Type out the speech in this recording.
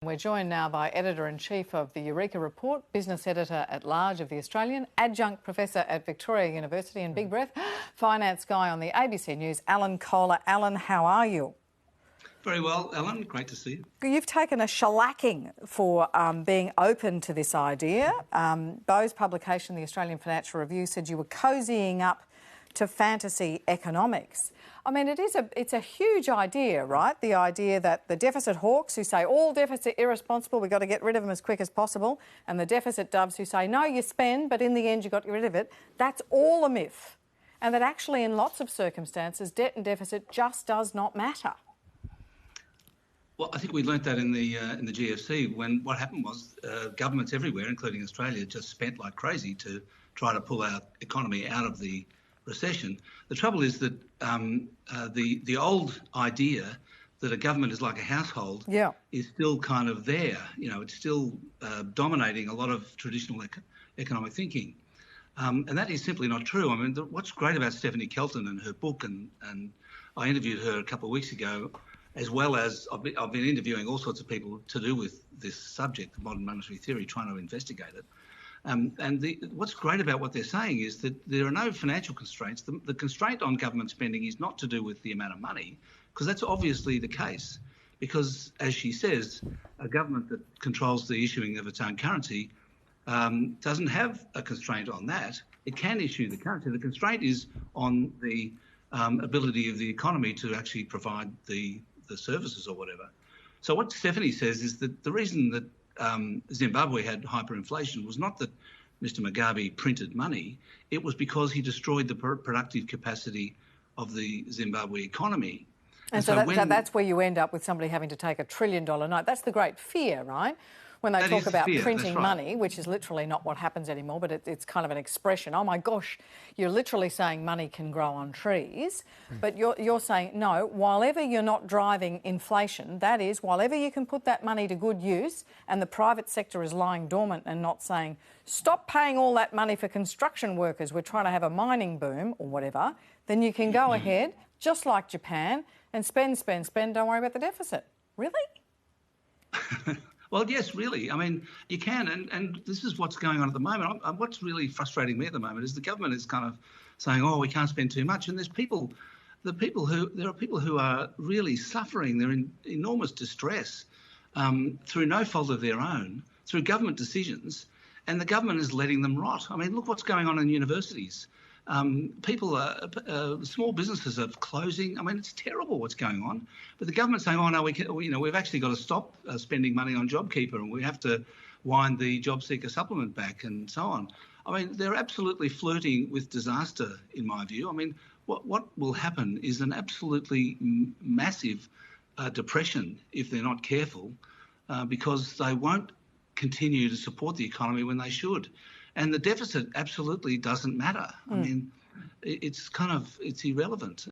We're joined now by Editor-in-Chief of the Eureka Report, Business Editor-at-Large of The Australian, Adjunct Professor at Victoria University and Big Breath, Finance Guy on the ABC News, Alan Kohler. Alan, how are you? Very well, Alan. Great to see you. You've taken a shellacking for being open to this idea. Bo's publication, the Australian Financial Review, said you were cozying up to fantasy economics. I mean, it's a huge idea, right? The idea that the deficit hawks who say all deficits are irresponsible, we've got to get rid of them as quick as possible, and the deficit doves who say, no, you spend, but in the end you got rid of it, that's all a myth. And that actually in lots of circumstances, debt and deficit just does not matter. Well, I think we learnt that in the GFC when what happened was governments everywhere, including Australia, just spent like crazy to try to pull our economy out of the recession. The trouble is that the old idea that a government is like a household is still kind of there. You know, it's still dominating a lot of traditional economic thinking. And that is simply not true. I mean, what's great about Stephanie Kelton and her book, and I interviewed her a couple of weeks ago, as well as I've been interviewing all sorts of people to do with this subject, modern monetary theory, trying to investigate it. What's great about what they're saying is that there are no financial constraints. The constraint on government spending is not to do with the amount of money, because that's obviously the case. Because, as she says, a government that controls the issuing of its own currency doesn't have a constraint on that. It can issue the currency. The constraint is on the ability of the economy to actually provide the services or whatever. So what Stephanie says is that the reason that Zimbabwe had hyperinflation was not that Mr. Mugabe printed money, it was because he destroyed the productive capacity of the Zimbabwe economy. And so that's where you end up with somebody having to take $1 trillion note. That's the great fear, right? When they talk about printing money, which is literally not what happens anymore, but it's kind of an expression. Oh, my gosh, you're literally saying money can grow on trees. But you're saying, no, while ever you're not driving inflation, that is, while ever you can put that money to good use and the private sector is lying dormant and not saying, stop paying all that money for construction workers, we're trying to have a mining boom or whatever, then you can go ahead, just like Japan, and spend, don't worry about the deficit. Really? Well, yes, really. I mean, you can, and this is what's going on at the moment. What's really frustrating me at the moment is the government is kind of saying, "Oh, we can't spend too much," and there are people who are really suffering. They're in enormous distress through no fault of their own, through government decisions, and the government is letting them rot. I mean, look what's going on in universities. Small businesses are closing. I mean, it's terrible what's going on. But the government's saying, oh, no, we've actually got to stop spending money on JobKeeper and we have to wind the Job Seeker supplement back and so on. I mean, they're absolutely flirting with disaster, in my view. I mean, what will happen is an absolutely massive depression if they're not careful because they won't continue to support the economy when they should. And the deficit absolutely doesn't matter. I mean, it's irrelevant.